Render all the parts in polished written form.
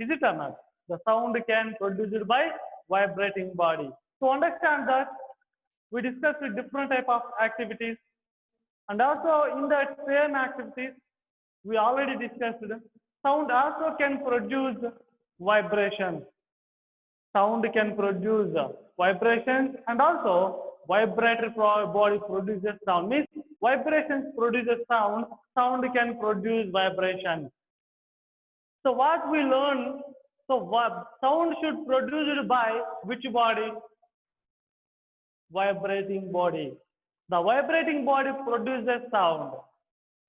Is it or not? The sound can produced by vibrating body. To understand that, we discussed with different type of activities, and also in that same activities, we already discussed sound also can produce vibrations. Sound can produce vibrations, and also vibratory body produces sound. Means vibrations produces sound, sound can produce vibrations. So what we learn, so what sound should produced by which body? Vibrating body. The vibrating body produces sound.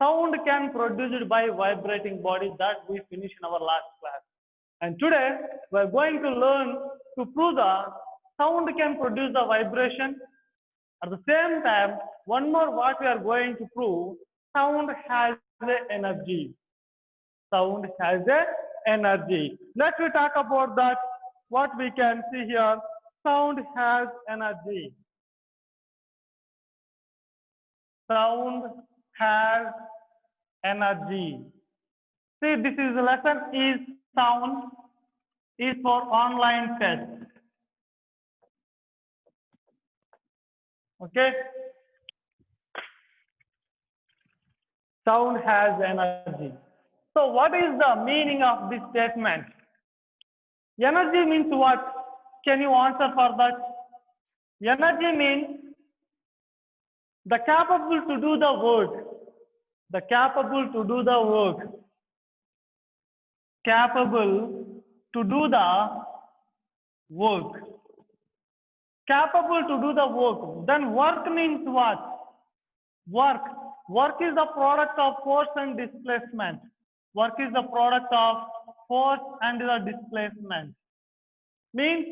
Sound can produced by vibrating body, that we finished in our last class. And today we are going to learn to prove the sound can produce the vibration. At the same time, one more what we are going to prove, sound has the energy. Sound has a energy. Let me talk about that. What we can see here, sound has energy. Sound has energy. See, this is the lesson is sound is for online test. Okay. Sound has energy. So what is the meaning of this statement? Energy means what? Can you answer for that? Energy means the capable to do the work. The capable to do the work. Capable to do the work. Capable to do the work. Then work means what? Work. Work is the product of force and displacement. Work is the product of force and the displacement. Means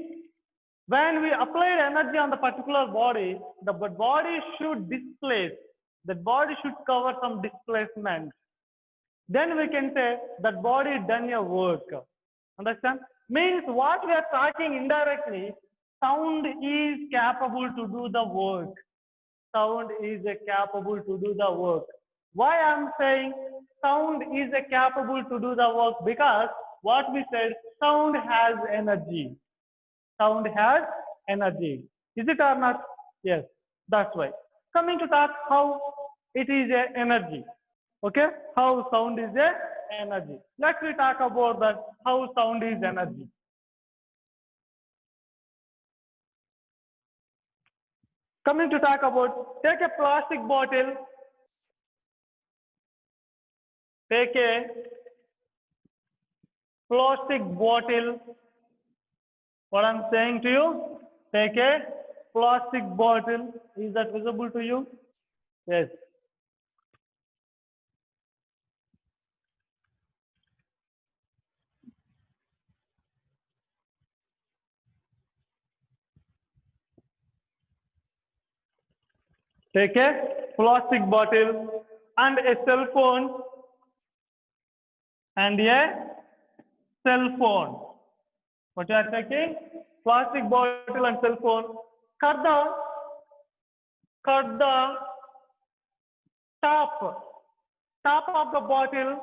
when we apply energy on the particular body, the body should displace. The body should cover some displacement. Then we can say that body done your work. Understand? Means what we are talking indirectly, sound is capable to do the work. Sound is capable to do the work. Why I am saying sound is capable to do the work? Because what we said, sound has energy. Sound has energy. Is it or not? Yes, that's why. Coming to talk how it is a energy. Okay, how sound is a energy. Let me talk about that. How sound is energy. Coming to talk about, take a plastic bottle. Take a plastic bottle. What I'm saying to you, take a plastic bottle. Is that visible to you? Yes. Take a plastic bottle and a cell phone and a cell phone. What you are taking? Plastic bottle and cell phone. Cut the top of the bottle.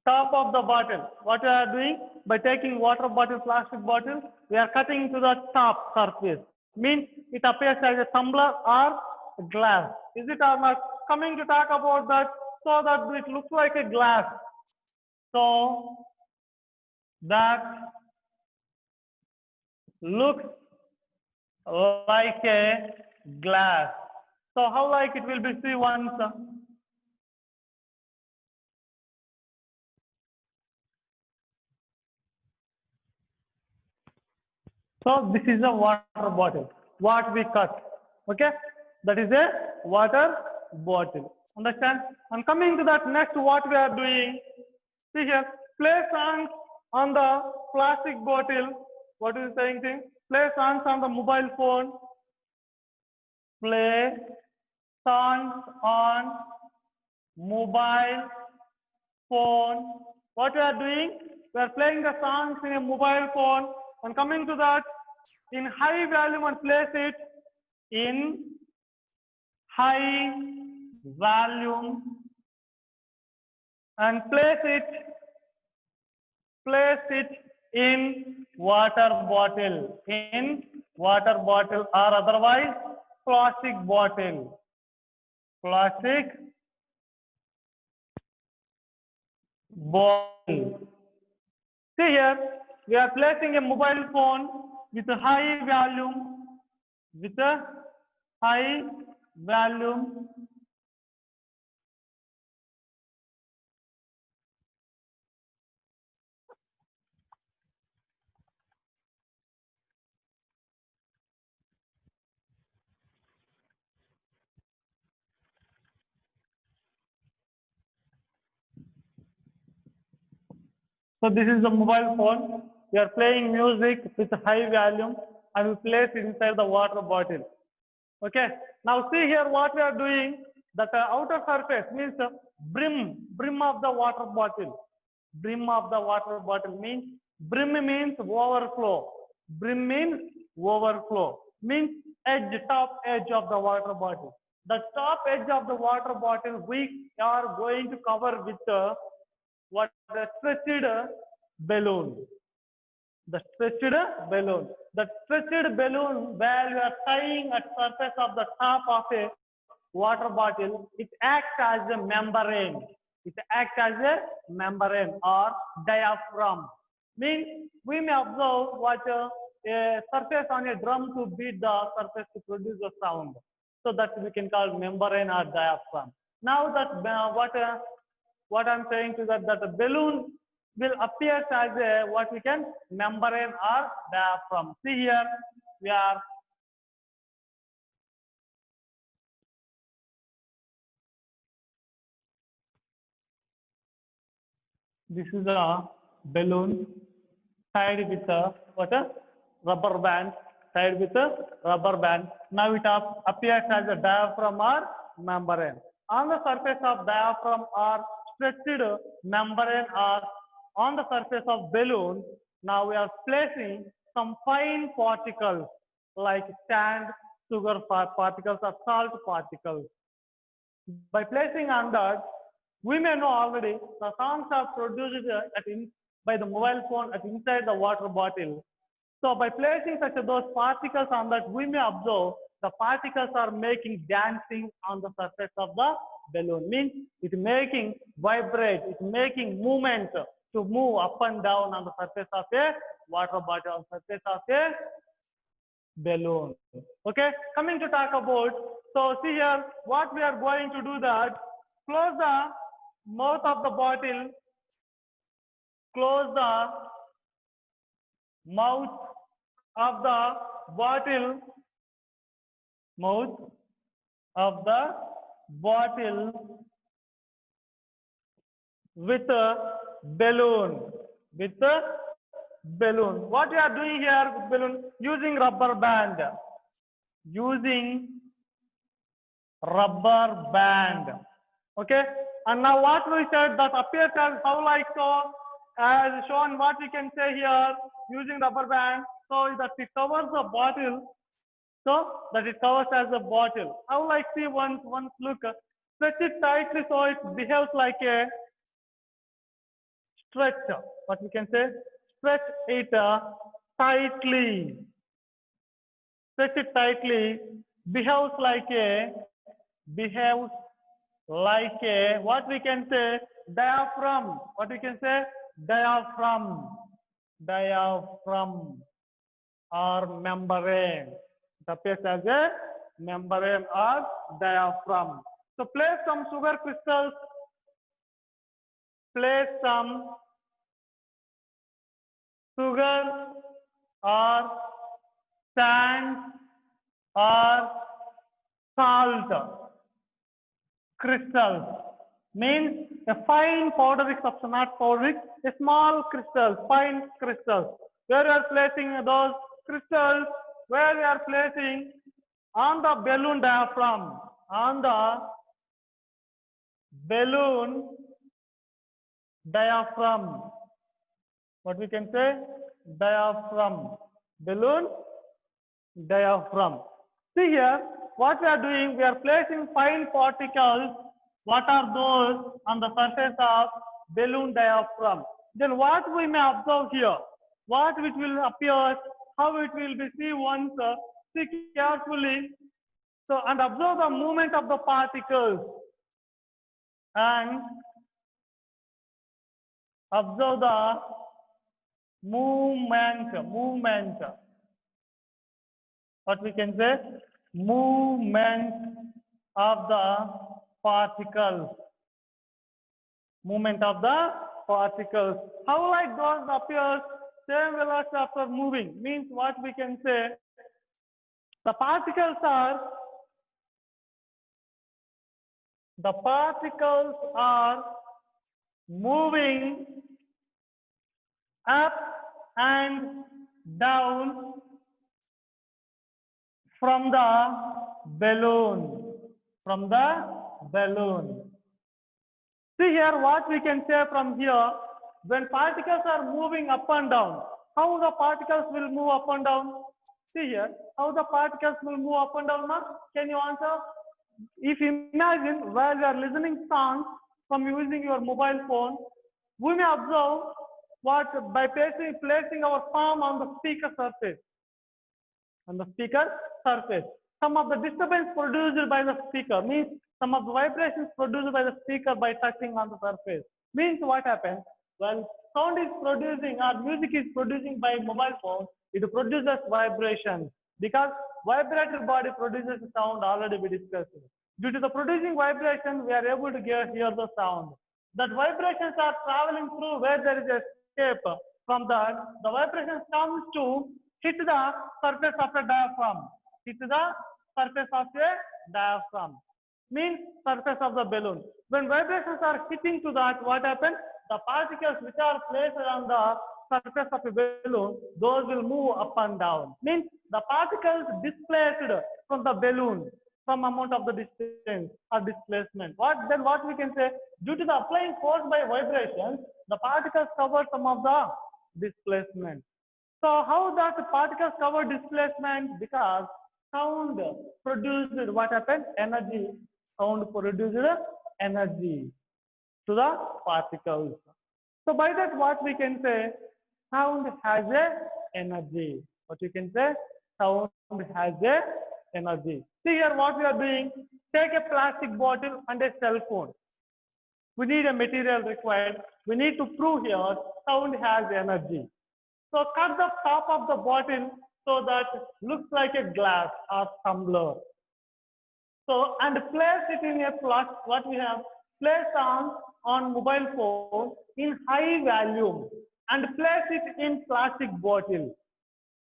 Top of the bottle. What we are doing? By taking water bottle, plastic bottle, we are cutting to the top surface. Means it appears as a tumbler or glass. Is it or not? Coming to talk about that, so that it looks like a glass. So that looks like a glass. So how like it will be? See once. So this is a water bottle. What we cut. Okay. That is a water bottle. Understand? And coming to that next, what we are doing. See here. Play songs on the plastic bottle. What is saying thing? Play songs on the mobile phone. Play songs on mobile phone. What we are doing? We are playing the songs in a mobile phone. And coming to that, in high volume and place it in high volume and place it in water bottle, or otherwise plastic bottle. Plastic bottle. See here, we are placing a mobile phone with a high volume, with a high volume So this is the mobile phone. We are playing music with high volume and we place it inside the water bottle. Okay. Now see here what we are doing. That outer surface means the brim of the water bottle. Brim of the water bottle means brim means overflow. Brim means overflow. Means top edge of the water bottle. The top edge of the water bottle we are going to cover with what the stretched balloon. The stretched balloon. The stretched balloon where you are tying at surface of the top of a water bottle, it acts as a membrane. It acts as a membrane or diaphragm. Means we may observe what a surface on a drum to beat the surface to produce a sound. So that we can call membrane or diaphragm. Now that what I'm saying to that the balloon will appear as a what we can membrane or diaphragm. See here, we are this is a balloon tied with a what a rubber band, tied with a rubber band. Now it appears as a diaphragm or membrane. On the surface of diaphragm or stretched membrane or on the surface of balloon, now we are placing some fine particles like sand, sugar particles or salt particles. By placing on that, we may know already the sounds are produced by the mobile phone at inside the water bottle. So by placing such those particles on that, we may observe the particles are making dancing on the surface of the balloon. Means it making vibrate, it making movement to move up and down on the surface of a water bottle, on the surface of a balloon. Okay, coming to talk about, so see here what we are going to do that, close the mouth of the bottle, close the mouth of the bottle, mouth of the bottle with a balloon, with a balloon. What we are doing here with balloon, using rubber band, using rubber band. Okay, and now what we said that appears as how like so, as shown what we can say here, using rubber band, so that it covers the bottle, so that it covers as a bottle. How like see once look, stretch it tightly so it behaves like a stretch. What we can say, stretch it tightly. Stretch it tightly, behaves like a what we can say diaphragm. What we can say diaphragm or membrane. It appears as a membrane or diaphragm. So place some sugar crystals, place some sugar or sand or salt crystals. Means a fine powderic substance, not powderic, a small crystals, fine crystals. Where we are placing those crystals, where we are placing on the balloon diaphragm, on the balloon diaphragm. What we can say diaphragm, balloon diaphragm. See here what we are doing, we are placing fine particles What are those on the surface of balloon diaphragm? Then what we may observe here, what it will appear, how it will be seen once, see carefully. So, and observe the movement of the particles and observe the movement. What we can say? Movement of the particles. Movement of the particles. How like those appears same velocity after moving? Means what we can say? The particles are moving up and down from the balloon. From the balloon. See here what we can say from here. When particles are moving up and down, how the particles will move up and down? See here, how the particles will move up and down now? Can you answer? If you imagine while you are listening songs from using your mobile phone, we may observe what by placing our palm on the speaker surface. On the speaker surface. Some of the disturbance produced by the speaker means some of the vibrations produced by the speaker by touching on the surface. Means what happens? Well, sound is producing or music is producing by mobile phone, it produces vibrations because vibratory body produces sound already we discussed. Due to the producing vibration, we are able to hear the sound. That vibrations are traveling through where there is a escape. From that, the vibrations comes to hit the surface of the diaphragm. Hit the surface of a diaphragm. Means surface of the balloon. When vibrations are hitting to that, what happens? The particles which are placed on the surface of a balloon, those will move up and down. Means the particles displaced from the balloon, some amount of the distance or displacement. What we can say? Due to the applying force by vibrations, the particles cover some of the displacement. So how that particles cover displacement? Because sound produced what happened? Energy. Sound produced energy to the particles. So by that what we can say? Sound has a energy. What you can say? Sound has a energy. See here what we are doing. Take a plastic bottle and a cell phone. We need a material required. We need to prove here sound has energy. So cut the top of the bottle so that looks like a glass or tumbler. So and place it in a what we have placed on mobile phone in high volume and place it in plastic bottle.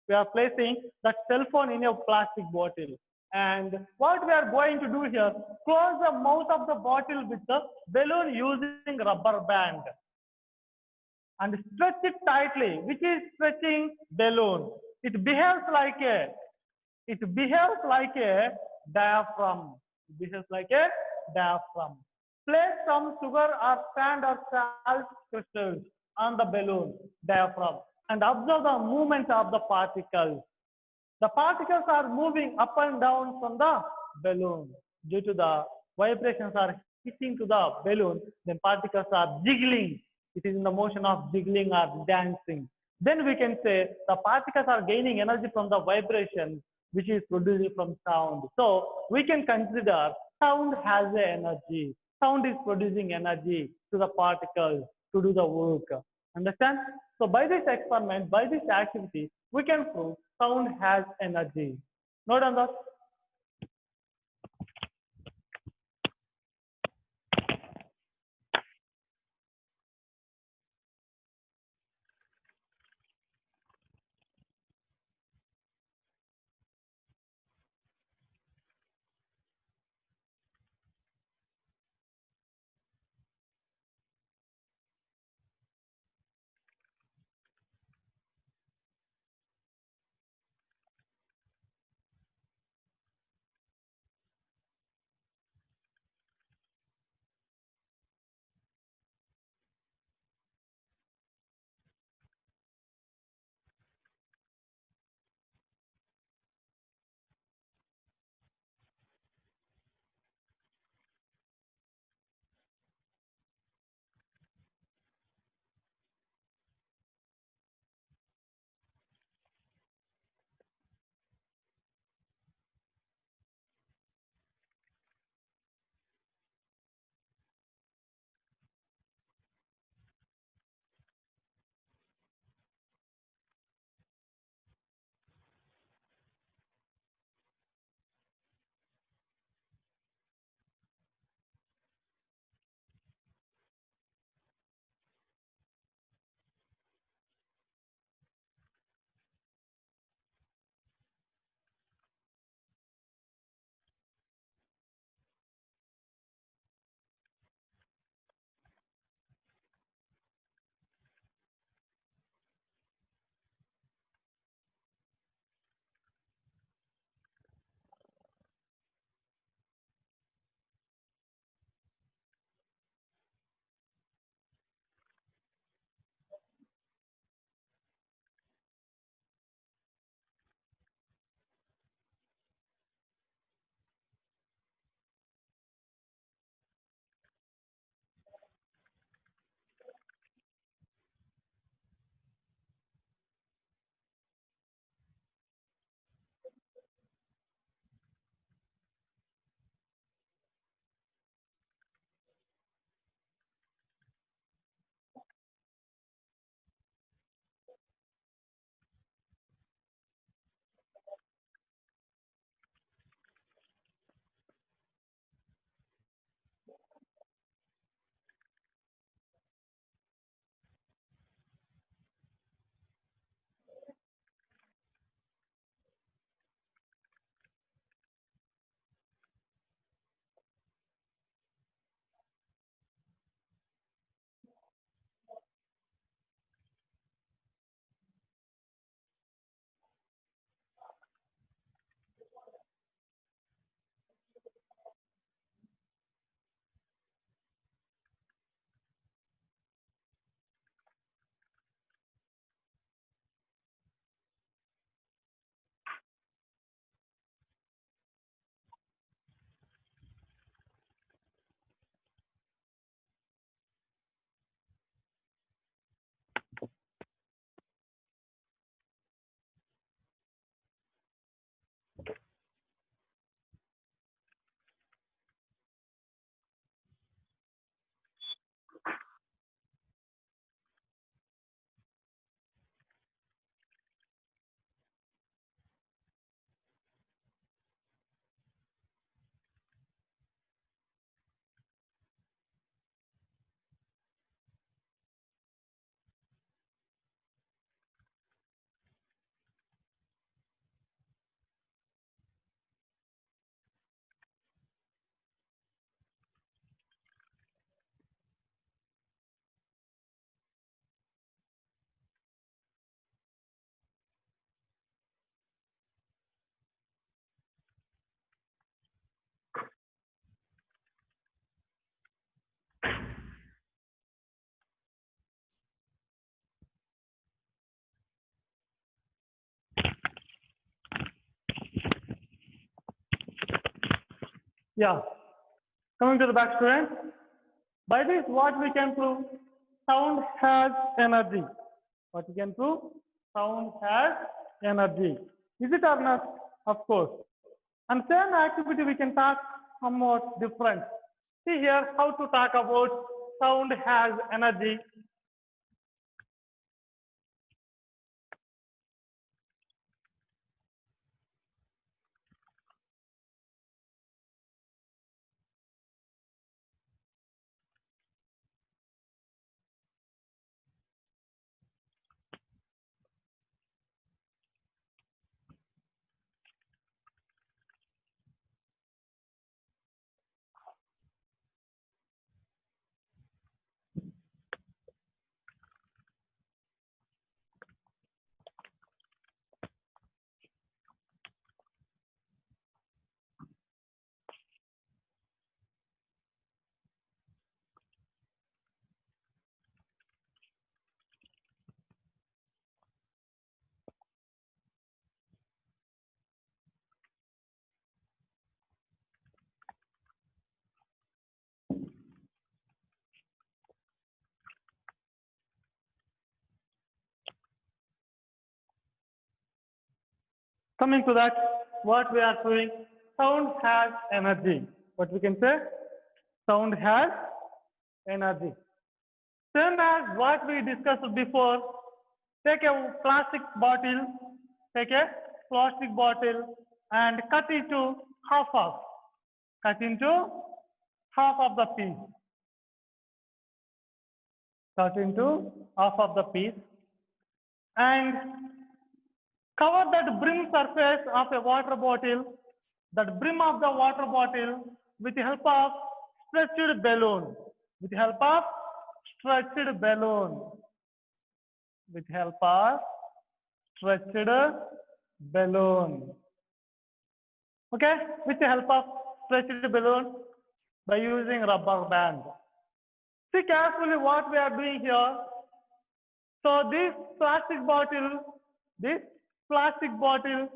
We are placing that cell phone in a plastic bottle. And what we are going to do here, close the mouth of the bottle with the balloon using rubber band. And stretch it tightly, which is stretching balloon. It behaves like a diaphragm. It behaves like a diaphragm. Place some sugar or sand or salt crystals on the balloon diaphragm and observe the movement of the particles. The particles are moving up and down from the balloon due to the vibrations are hitting to the balloon. Then particles are jiggling. It is in the motion of jiggling or dancing. Then we can say the particles are gaining energy from the vibration which is produced from sound. So we can consider sound has a energy. Sound is producing energy to the particles to do the work. Understand? So by this experiment, by this activity, we can prove sound has energy. Note on that. Yeah. Coming to the back, students. By this, what we can prove? Sound has energy. What we can prove? Sound has energy. Is it or not? Of course. And same activity we can talk somewhat different. See here how to talk about sound has energy. Coming to that, what we are doing, sound has energy. What we can say? Sound has energy. Same as what we discussed before, take a plastic bottle, take a plastic bottle and cut into half of, cut into half of the piece, cut into half of the piece and cover that brim surface of a water bottle, that brim of the water bottle with the help of stretched balloon, with the help of stretched balloon, with help of stretched balloon. Okay, with the help of stretched balloon by using rubber band. See carefully what we are doing here. So this plastic bottle,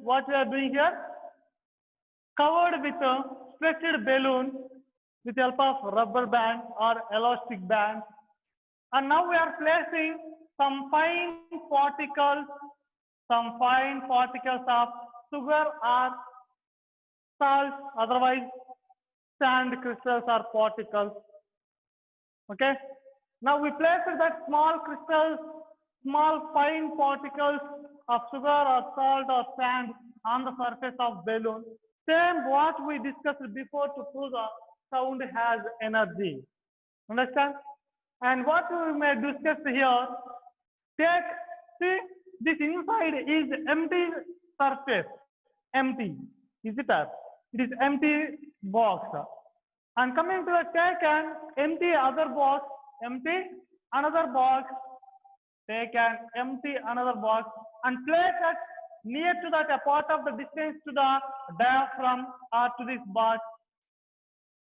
what we are doing here, covered with a stretched balloon with the help of rubber band or elastic band. And now we are placing some fine particles of sugar or salt, otherwise sand crystals or particles. Okay. Now we place that small crystals, small fine particles of sugar or salt or sand on the surface of balloon. Same what we discussed before to prove the sound has energy. Understand? And what we may discuss here, see this inside is empty surface, empty. Is it that? It is empty box. And coming to the take an empty other box, empty another box, take an empty another box and place it near to that a part of the distance to the diaphragm or to this box.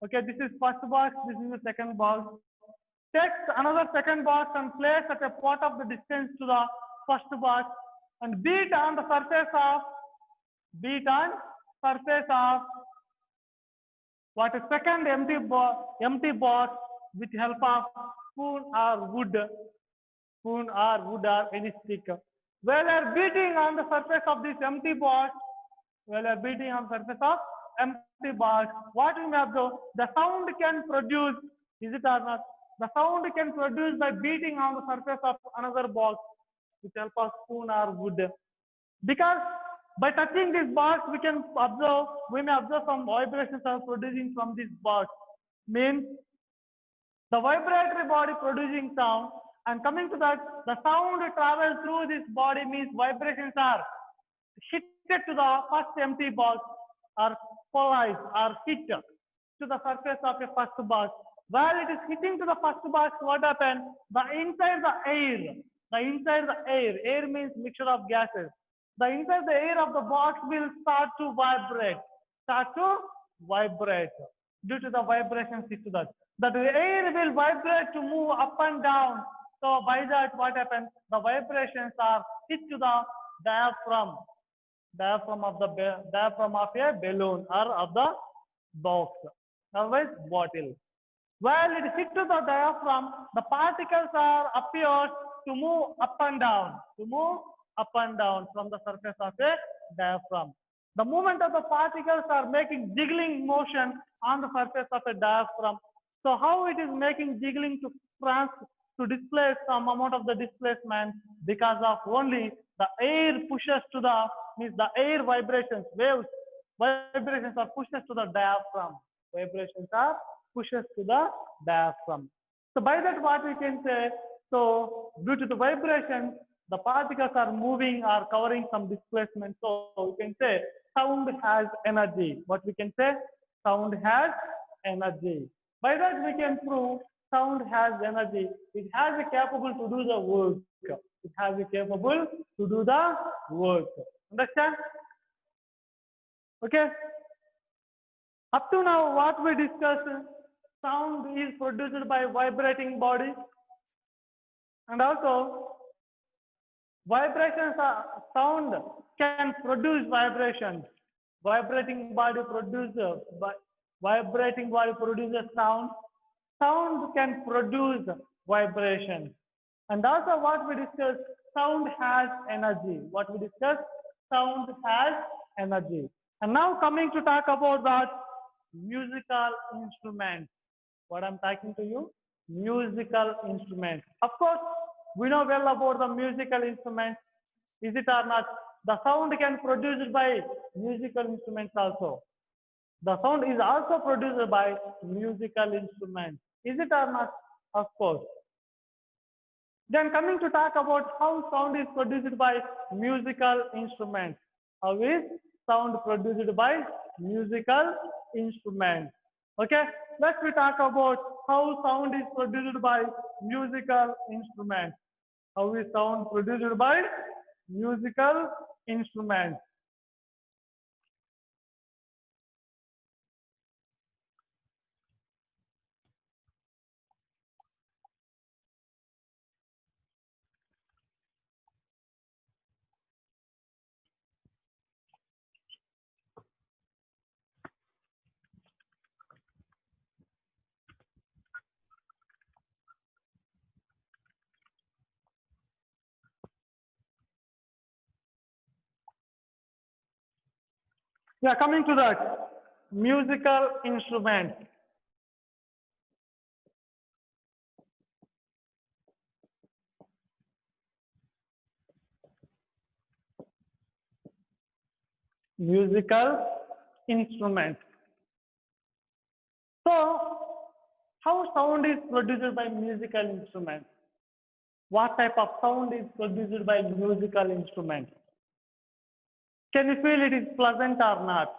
Okay, this is first box, this is the second box. Take another second box and place at a part of the distance to the first box and beat on the surface of what a second empty box with help of spoon or wood or any stick. While are beating on the surface of this empty box, what we may observe, the sound can produce, is it or not? The sound can produce by beating on the surface of another box with help of spoon or wood. Because by touching this box, we may observe some vibrations are producing from this box. Means the vibratory body producing sound, and coming to that, the sound travels through this body means vibrations are hit to the first empty box or collide or hit to the surface of a first box. While it is hitting to the first box, what happens? Inside the air means mixture of gases. The inside the air of the box will start to vibrate due to the vibrations hit to that. The air will vibrate to move up and down. So by that, what happens? The vibrations are hit to the diaphragm of a balloon or of the box. Otherwise, bottle. While it hits to the diaphragm, the particles are appeared to move up and down, from the surface of a diaphragm. The movement of the particles are making jiggling motion on the surface of a diaphragm. So how it is making jiggling to displace some amount of the displacement because of only the air pushes to the means the air vibrations, vibrations are pushes to the diaphragm. Vibrations are pushes to the diaphragm. So by that what we can say, so due to the vibration, the particles are moving or covering some displacement. So we can say sound has energy. What we can say? Sound has energy. By that we can prove sound has energy. It has a capable to do the work. It has a capable to do the work. Understand? Okay. Up to now, what we discussed, sound is produced by vibrating body, and also vibrations are sound can produce vibrations. Vibrating body produces vibrating body produces sound. Sound can produce vibrations. And also what we discussed, sound has energy. What we discussed, sound has energy. And now coming to talk about that musical instruments. What I'm talking to you, musical instruments. Of course, we know well about the musical instruments. Is it or not? The sound can produced by musical instruments also. The sound is also produced by musical instruments. Is it or not? Of course. Then coming to talk about how sound is produced by musical instruments. How is sound produced by musical instruments? Okay, let's we talk about how sound is produced by musical instruments. How is sound produced by musical instruments? Yeah, coming to that, musical instruments. Musical instruments. So, how sound is produced by musical instruments? What type of sound is produced by musical instruments? Can you feel it is pleasant or not?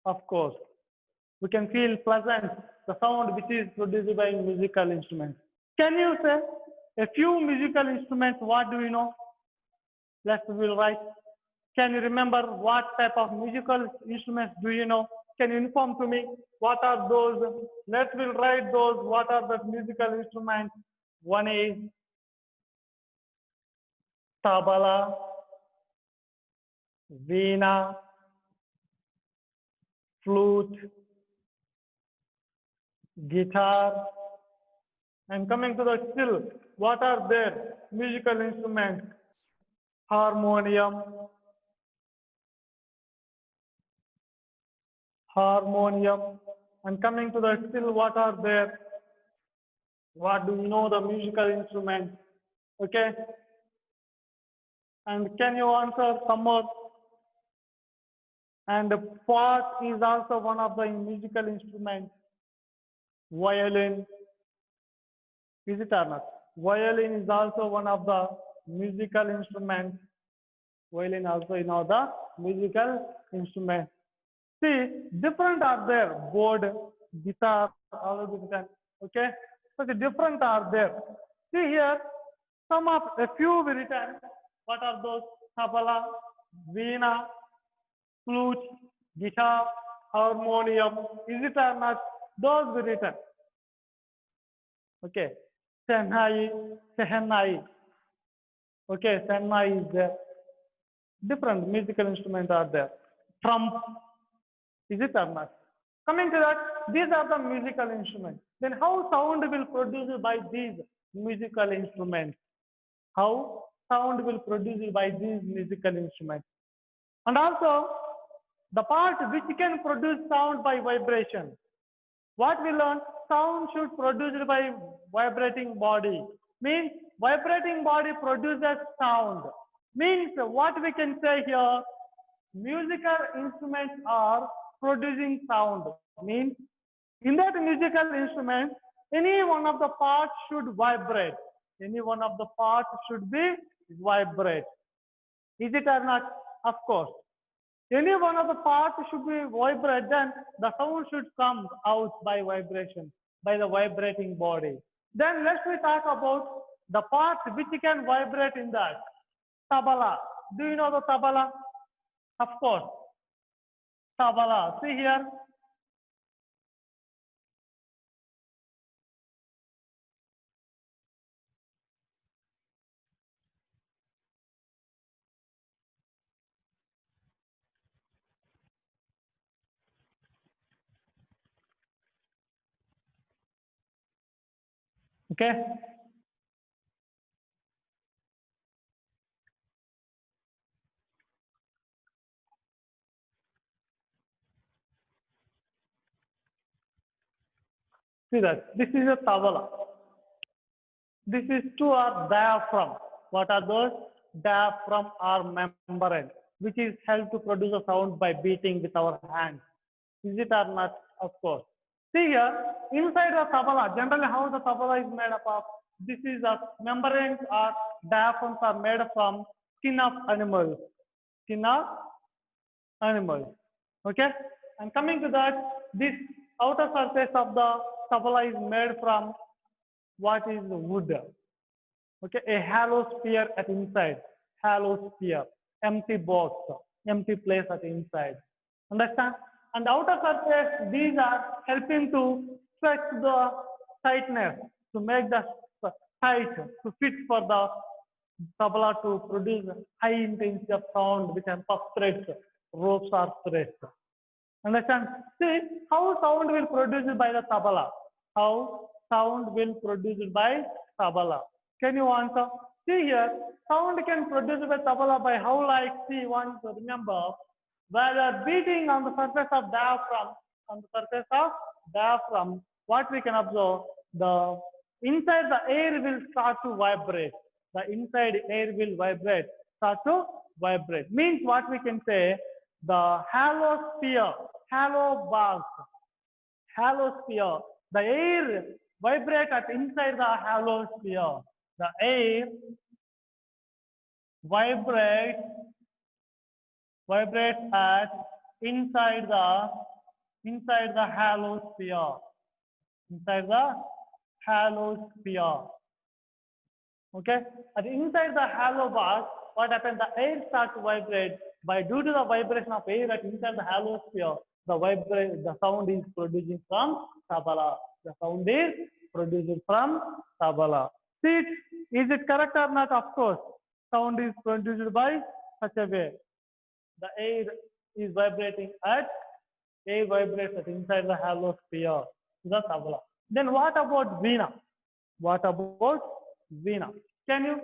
Of course. We can feel pleasant, the sound which is produced by musical instruments. Can you say a few musical instruments? What do you know? Let's will write. Can you remember what type of musical instruments do you know? Can you inform to me what are those? Let's will write those. What are the musical instruments? One is tabla, veena, flute, guitar. And coming to the still, what are their musical instruments? Harmonium, harmonium. And coming to the still, what are there? What do you know the musical instruments? Okay. And can you answer some more? And the pot is also one of the musical instruments. Violin, is it or not? Violin is also one of the musical instruments. Violin also is now the musical instrument. See, different are there. Board, guitar, all of this. Okay, so the different are there. See here, some of a few we written. What are those? Tabla, veena, flute, guitar, harmonium. Is it or not? Those we written. Okay, Sennai, Sehenai. Okay, Sennai is there. Different musical instruments are there. Trump, is it or not? Coming to that, these are the musical instruments. Then how sound will produce by these musical instruments? How sound will produce by these musical instruments? And also, the part which can produce sound by vibration. What we learn, sound should produce by vibrating body. Means vibrating body produces sound. Means what we can say here, musical instruments are producing sound. Means in that musical instrument, any one of the parts should vibrate. Any one of the parts should be vibrate. Is it or not? Of course. Any one of the parts should be vibrate, then the sound should come out by vibration, by the vibrating body. Then let's we talk about the parts which can vibrate in that. Tabala. Do you know the tabala? Of course. Tabala. See here. Okay. See that. This is a tabala. This is two are diaphragm. What are those? Diaphragm or membrane, which is help to produce a sound by beating with our hands. Is it or not? Of course. See here, inside the tabla, generally how the tabla is made up of, this is a membranes or diaphragms are made from skin of animals. Skin of animals. Okay? And coming to that, this outer surface of the tabla is made from what is wood. Okay, a hollow sphere at inside, hollow sphere, empty box, empty place at inside. Understand? And the outer surface, these are helping to stretch the tightness to make the tight to fit for the tabla to produce high intensity of sound with help of threads, ropes or threads. Understand? See how sound will produce by the tabla. How sound will produce by tabla. Can you answer? See here, sound can produce by tabla by how like, see, one to remember, while we are beating on the surface of diaphragm, on the surface of diaphragm, what we can observe, the inside the air will start to vibrate. The inside air will vibrate, start to vibrate. Means what we can say, the hollow sphere, hollow box, hollow sphere, the air vibrate at inside the hollow sphere. The air vibrates at inside the hollow sphere. Inside the hollow sphere. Okay? And inside the hollow box, what happens? The air starts to vibrate. By due to the vibration of air at inside the hollow sphere, the sound is producing from tabla. The sound is produced from tabla. See it? Is it correct or not? Of course. Sound is produced by such a way. The air is vibrating at, air vibrates at inside the hollow sphere, the tabla. Then what about veena? What about veena? Can you?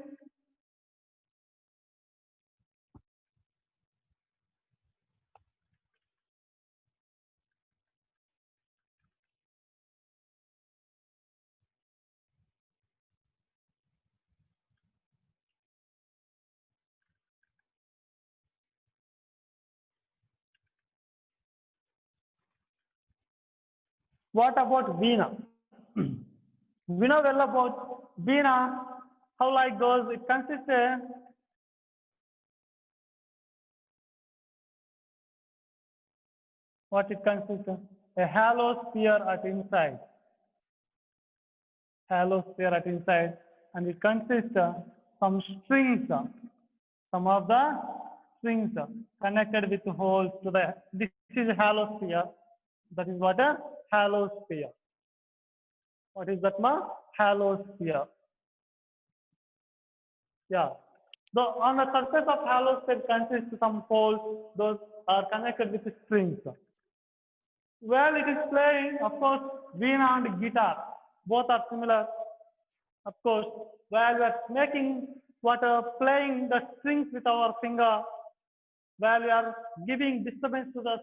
What about veena? We know well about veena, how like goes, it consists what it consists of? A hollow sphere at inside. Hollow sphere at inside, and it consists of some strings, some of the strings connected with holes to the, this is a hollow sphere. That is what a hollow sphere. What is that, ma? Hollow sphere. Yeah. The, on the surface of hollow sphere consists some holes, those are connected with strings. Well, it is playing, of course, veena and guitar. Both are similar, of course. While we are making what playing the strings with our finger, while we are giving disturbance to the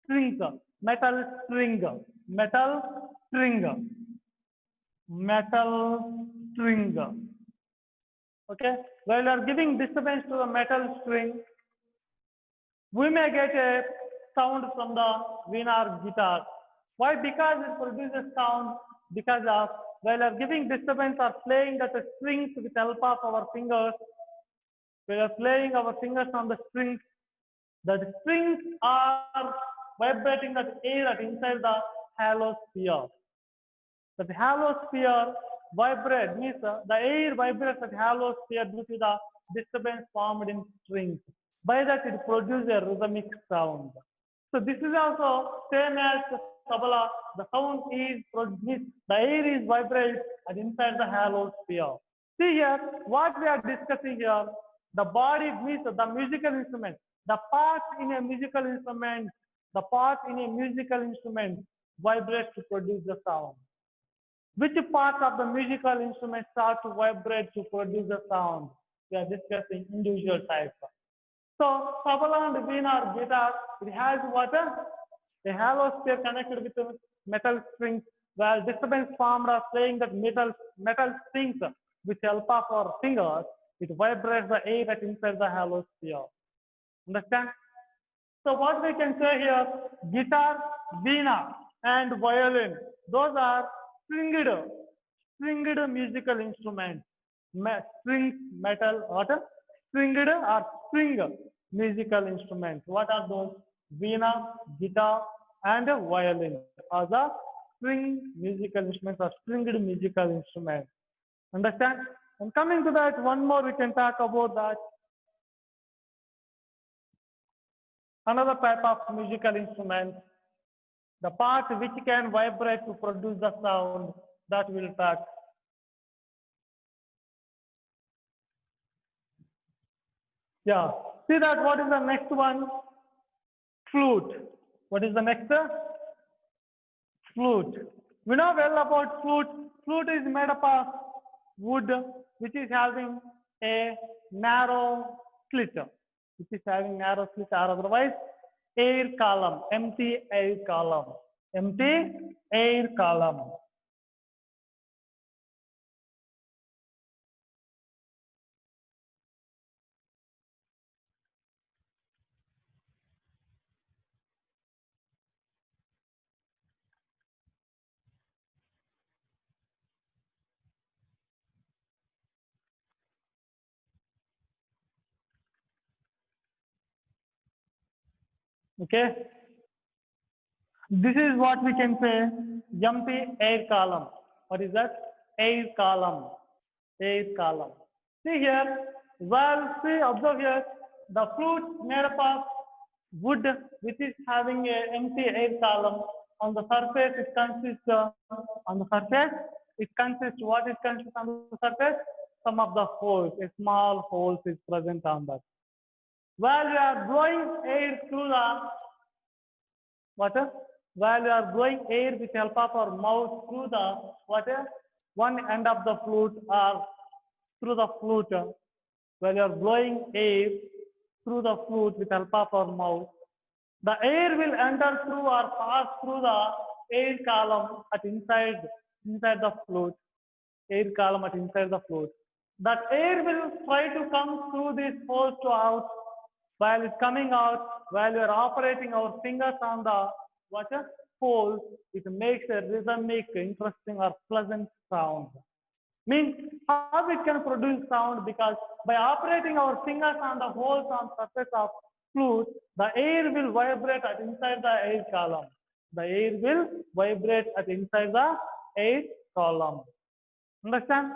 strings, metal string, metal string, metal string. Okay, while we are giving disturbance to the metal string, we may get a sound from the veena or guitar. Why? Because it produces sound because of while we are giving disturbance or playing the strings with help of our fingers, we are playing our fingers on the strings. The strings are vibrating the air at inside the hollow sphere. The hollow sphere vibrates, means the air vibrates at hollow sphere due to the disturbance formed in strings. By that it produces a rhythmic sound. So this is also same as tabla. The sound is produced, the air is vibrates at inside the hollow sphere. See here, what we are discussing here, the body means the musical instrument, the part in a musical instrument, the part in a musical instrument vibrates to produce the sound. Which parts of the musical instrument start to vibrate to produce the sound? We are discussing individual types. So, tabla and veena or guitar, it has what? A hollow sphere connected with a metal strings, while disturbance formed of playing that metal strings with help of our fingers, it vibrates the air that inside the hollow sphere. Understand? So what we can say here, guitar, veena, and violin, those are stringed musical instruments. Strings, metal, what? Stringed or string musical instruments. What are those? Veena, guitar, and violin are the string musical instruments or stringed musical instruments. Understand? And coming to that, one more we can talk about that. Another type of musical instrument, the part which can vibrate to produce the sound, that we'll talk. Yeah. See that what is the next one? Flute. What is the next? Flute. We know well about flute. Flute is made up of wood, which is having a narrow slit, which is having narrow slit, or otherwise air column, empty air column, empty air column. Okay. This is what we can say, empty air column. What is that? Air column. Air column. See here, well, see, observe here, the flute made up of wood, which is having a empty air column. On the surface, it consists, on the surface, it consists, what it consists on the surface? Some of the holes, a small holes is present on that. While we are blowing air through the water, while we are blowing air with help of our mouth through the water, one end of the flute or through the flute, while you are blowing air through the flute with help of our mouth, the air will enter through or pass through the air column at inside the flute, air column at inside the flute. That air will try to come through these holes to out. While it's coming out, while we are operating our fingers on the water holes, it makes a rhythmic, interesting or pleasant sound. Means how it can produce sound, because by operating our fingers on the holes on surface of flute, the air will vibrate at inside the air column. The air will vibrate at inside the air column. Understand?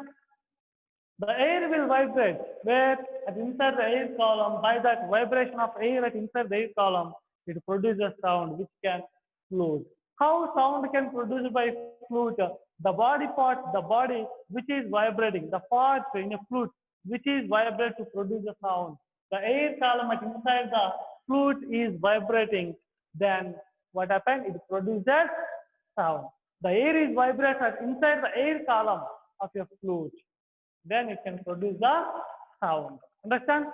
The air will vibrate where at inside the air column. By that vibration of air at inside the air column, it produces sound which can float. How sound can produce by flute? The body part, the body which is vibrating, the part in a flute which is vibrate to produce a sound. The air column at inside the flute is vibrating, then what happened? It produces sound. The air is vibrated inside the air column of a flute. Then it can produce the sound. Understand?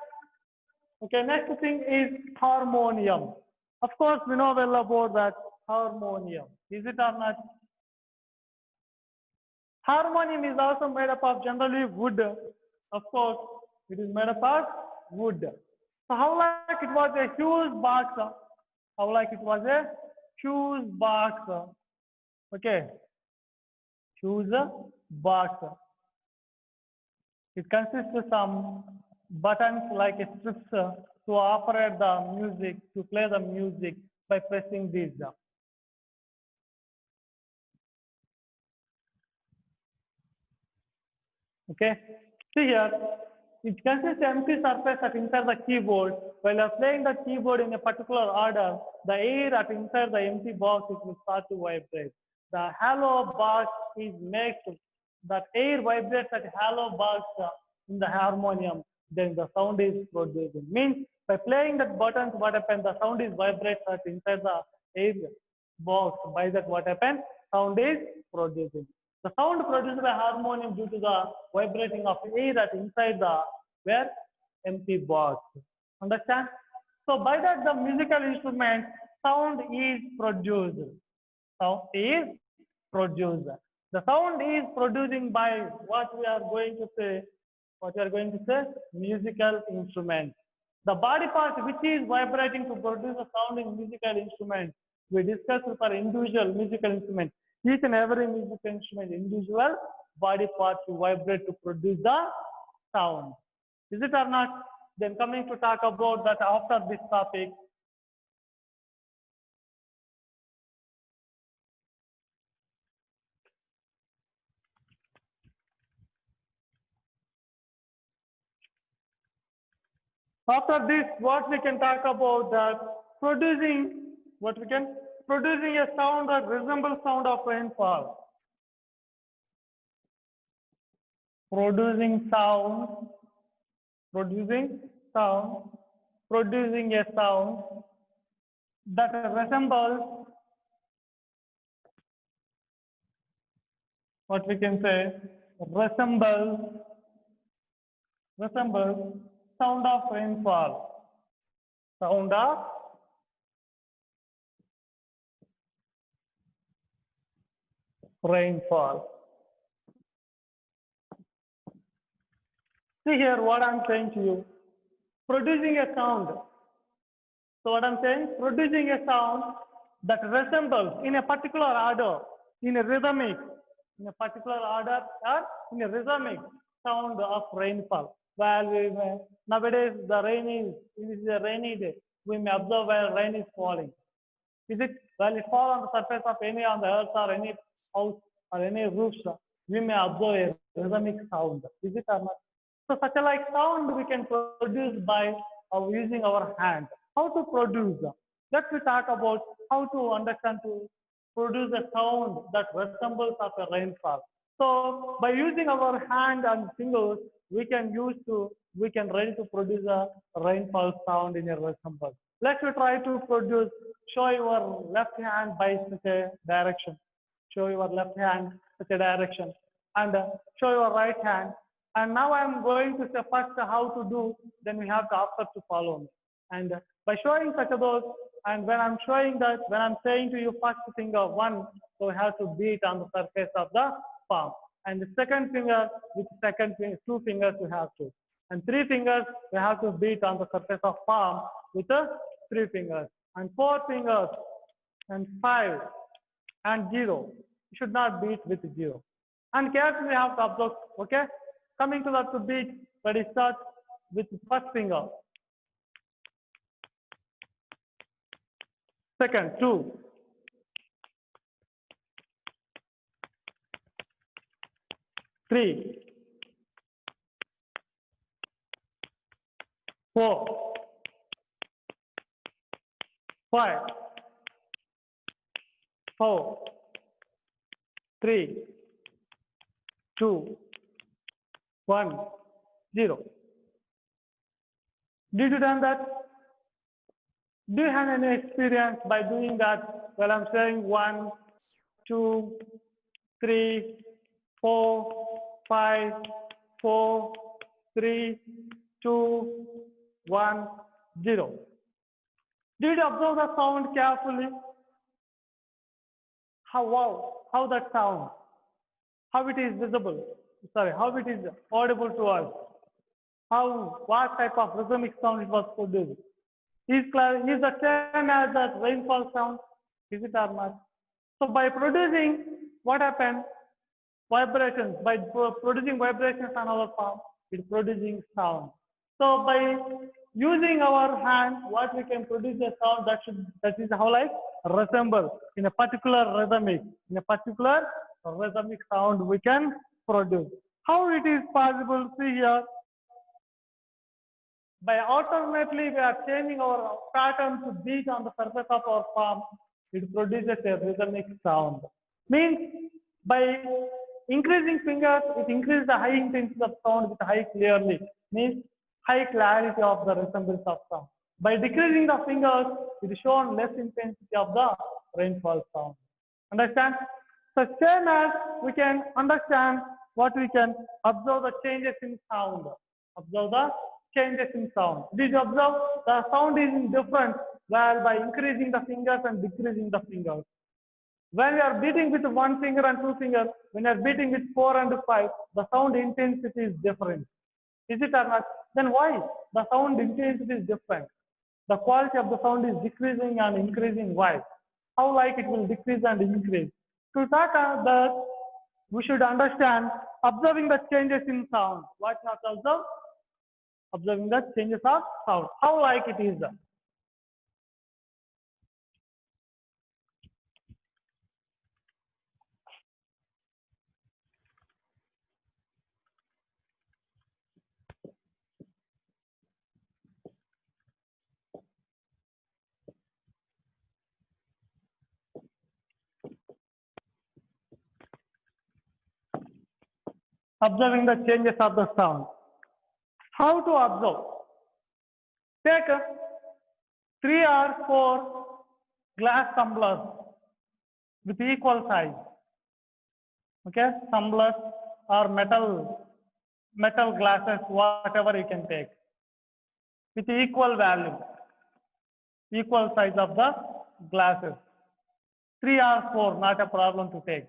Okay, next thing is harmonium. Of course, we know well about that harmonium. Is it or not? Harmonium is also made up of generally wood. Of course, it is made up of wood. So how like it was a huge box? How like it was a huge box? Okay, huge box. It consists of some buttons like a strips to operate the music, to play the music by pressing these. Okay, see here, it consists of empty surface at inside the keyboard. While you're playing the keyboard in a particular order, the air at inside the empty box it will start to vibrate. The hollow box is made that air vibrates at hollow box in the harmonium. Then the sound is produced. Means by playing that buttons, what happens? The sound is vibrates at inside the air box. By that, what happens? Sound is produced. The sound produced by harmonium due to the vibrating of air at inside the where empty box. Understand? So by that the musical instrument sound is produced. Sound is produced. The sound is producing by what we are going to say. What we are going to say? Musical instrument. The body part which is vibrating to produce a sound in musical instrument. We discussed for individual musical instrument. Each and every musical instrument, individual body parts to vibrate to produce the sound. Is it or not? Then coming to talk about that after this topic. After this, what we can talk about that producing, what we can, producing a sound that resembles sound of rainfall. Producing sound, producing sound, producing a sound that resembles, what we can say, resembles sound of rainfall. Sound of rainfall. See here what I'm saying to you. Producing a sound. So what I'm saying, producing a sound that resembles in a particular order, in a rhythmic, in a particular order or in a rhythmic sound of rainfall. While we may, nowadays the rain is, it is a rainy day, we may observe where rain is falling. Is it, while it falls on the surface of any on the earth or any house or any roofs, we may observe a rhythmic sound. Is it or not? So such a like sound we can produce by using our hand. How to produce? Let's we talk about how to understand to produce a sound that resembles of a rainfall. So by using our hand and fingers, we can ready to produce a rainfall sound in a resemble. Let's try to produce. Show your left hand by such a direction. Show your left hand such a direction, and show your right hand. And now I'm going to say first how to do. Then we have to after to follow me. And by showing such a those, and when I'm showing that, when I'm saying to you first finger one, so we have to beat on the surface of the palm. And the second finger with second finger, two fingers we have to. And three fingers we have to beat on the surface of palm with the three fingers. And four fingers and 5 and 0. You should not beat with 0. And carefully we have to observe, okay? Coming to that to beat, but it starts with first finger. Second, 2. Three, 4, 5, 4, 3, 2, 1, 0. Did you done that? Do you have any experience by doing that? Well, I'm saying 1, 2, 3, 4, 5, 4, 3, 2, 1, 0. Did you observe the sound carefully? How that sound? How it is visible? Sorry, how it is audible to us? What type of rhythmic sound it was produced? Is the same as that rainfall sound? Is it or not? So by producing, what happened? Vibrations. By producing vibrations on our palm, it's producing sound. So by using our hand, what we can produce a sound that is how like resemble in a particular rhythmic sound we can produce. How it is possible? See here. By alternately we are changing our pattern to beat on the surface of our palm, it produces a rhythmic sound. Means by increasing fingers, it increases the high intensity of sound with high clearly. Means high clarity of the resemblance of sound. By decreasing the fingers, it is shown less intensity of the rainfall sound. Understand? So same as we can understand what we can observe the changes in sound. Observe the changes in sound. Did you observe the sound is different while by increasing the fingers and decreasing the fingers? When we are beating with one finger and two fingers, when we are beating with 4 and 5, the sound intensity is different. Is it or not? Then why? The sound intensity is different. The quality of the sound is decreasing and increasing. Why? How like it will decrease and increase? To talk that, we should understand observing the changes in sound. What not observe? Observing the changes of sound. How like it is? Observing the changes of the sound. How to observe? Take 3 or 4 glass tumblers with equal size. Okay, tumblers or metal glasses, whatever you can take, with equal value, equal size of the glasses. 3 or 4, not a problem to take.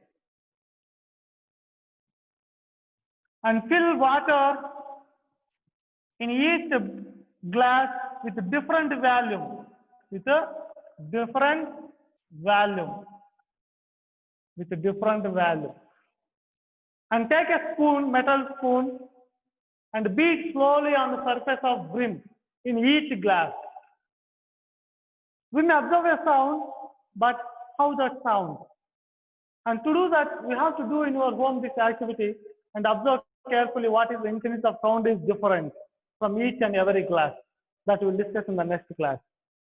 And fill water in each glass with a different volume, and take a spoon, metal spoon, and beat slowly on the surface of brim in each glass. We may observe a sound, but how that sound? And to do that, we have to do in your home this activity and observe carefully what is the intensity of sound is different from each and every glass. That we will discuss in the next class.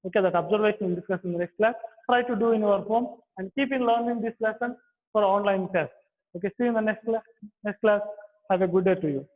Okay, that observation we will discuss in the next class. Try to do in your home and keep in learning this lesson for online test. Okay, see you in the next class. Have a good day to you.